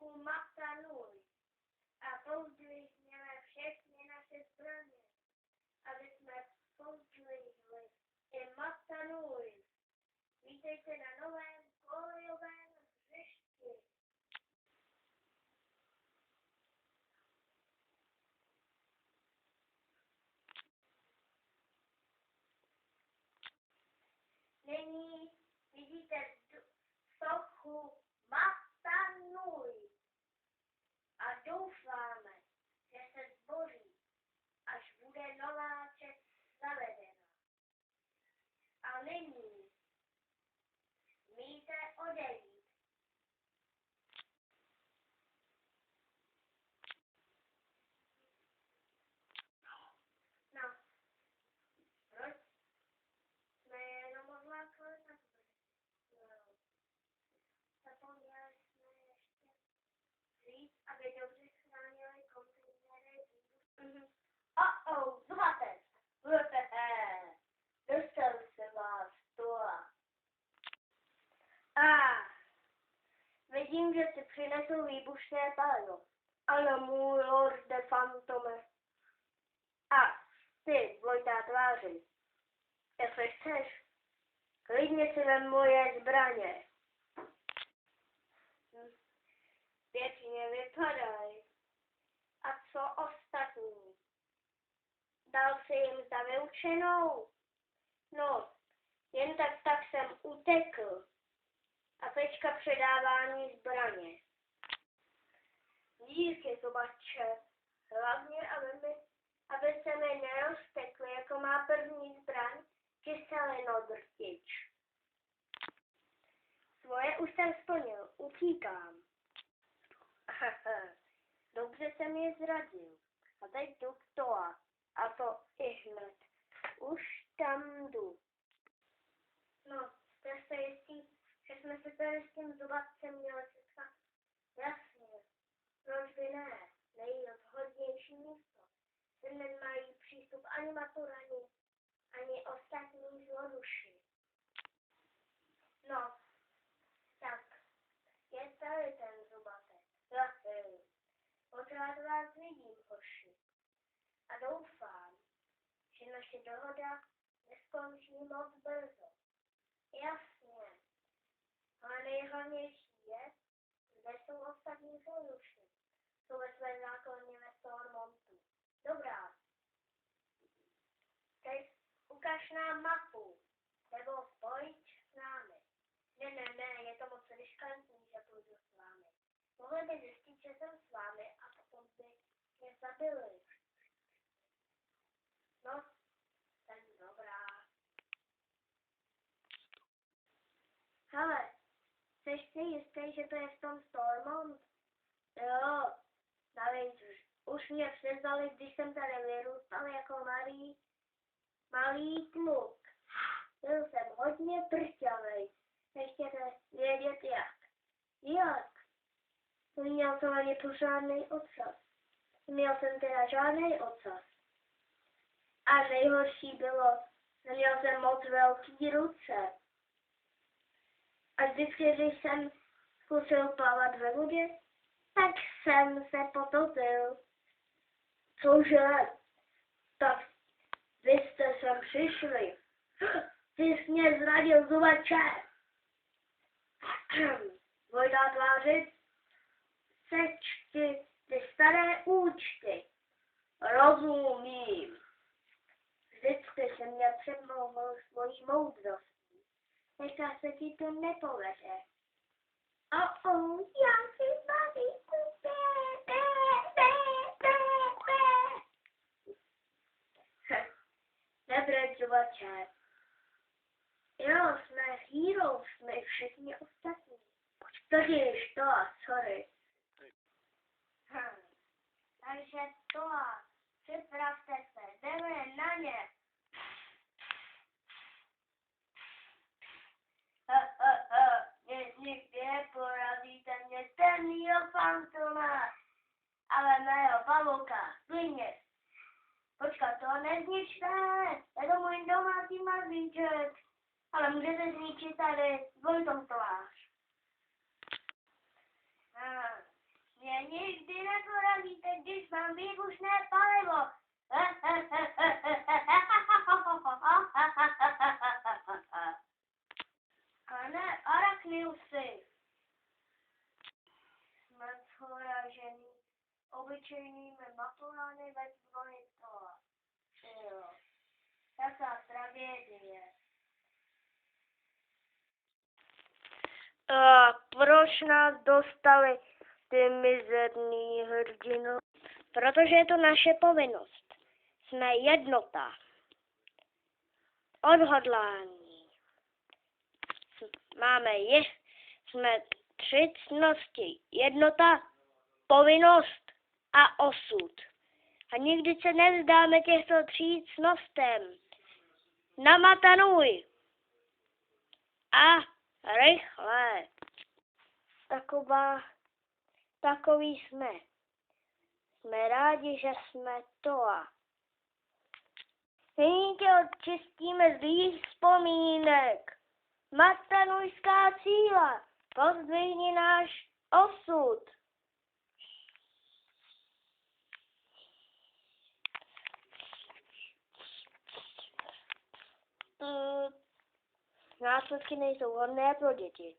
trochu matanuj a pozdvihněme všechny naše zbraně, aby jsme pozdvihli i matanuj. Vítejte na novém kolejovém hřišti. Nyní vidíte sochu Matanuj a doufáme, že se zboří, až bude nová čest zavedena. A nyní smíte odejít. No, proč jsme jenom odlákali na zapomněli jsme ještě říct, aby dobře chránili kontejnery výbušniny. Zmatec! Dostal se vás tola. Vidím, že si přinesl výbušné palivo. Ano, můj lorde Fantome. A ty, dvojitá tváři, jestli chceš, klidně si vem moje zbraně. Pěkně vypadají. A co ostatní? Dal si jim za vyučenou? No, jen tak jsem utekl. A teďka předávání zbraně. Díky, zubače. Hlavně, aby se mi neroztekly, jako má první zbraň, kyselinodrtič. Svoje už jsem splnil, utíkám. Dobře jsem je zradil. A teď jdu k Toa. A to i hned. Už tam jdu. No, jste se jistí, že jsme se tady s tím zubatcem měli setkat? Jasně. Proč by ne? Nejvhodnější místo. Sem nemají přístup ani maturani, ani ostatní zloduši. No, tak. Je tady ten zubatec. Pořád vás vidím, hoši. A doufám, že naše dohoda neskončí moc brzo. Jasně. Ale nejhlavnější je, kde jsou ostatní zloduši. Jsou ve své základně ve Stormontu. Dobrá. Teď ukaž nám mapu. Nebo pojď s námi. Ne, je to moc riskantní, že půjdu s vámi. Mohli by zjistit, že jsem s vámi a potom by mě zabili. No, jsem dobrá. Hele, jsi si jistý, že to je v tom Stormont? Jo, navíc už mě převzali, když jsem tady vyrůstal jako malý kluk. Byl jsem hodně prťavej. Nechtěte vědět jak. Jak? Neměl jsem ani pořádnej ocas. Neměl jsem teda žádnej ocas. A nejhorší bylo, neměl jsem moc velký ruce. A vždycky, když jsem zkusil plavat ve vodě, tak jsem se potopil. Cože? Tak vy jste sem přišli. Ty jsi mě zradil, zubače. Dvojitá tváři, seč ty staré účty. Rozumím. Vždycky se mě přemlouval svojí moudrostí. Teďka se ti to nepovede. Já si balíku, Nebrať, zubače. Jo, jsme heroes, jsme všichni ostatní. Totiž to, sorry. Takže to, připravte se, jdeme na ně. Nikdy porazíte mě temnýho fantoma, ale mého pavouka, klidně. Počkat, to nezničte, je to můj domácí mazlíček, ale můžete zničit tady dvojitou tvář. Mě nikdy neporazíte, když mám výbušné palivo. Pane Arachniusy, jsme poraženi obyčejnými matulány ve dvojitole. Jo, taká tragédie. A proč nás dostali ty mizerný hrdinu? Protože je to naše povinnost. Jsme jednota. Odhodlání. Jsme tři ctnosti. Jednota, povinnost a osud. A nikdy se nevzdáme těchto tří ctnostem. Namatanuj. A rychle. Takový jsme. Jsme rádi, že jsme to a nyní tě odčistíme zlých vzpomínek. Matanujská síla, pozdvihni náš osud. Následky nejsou hodné pro děti.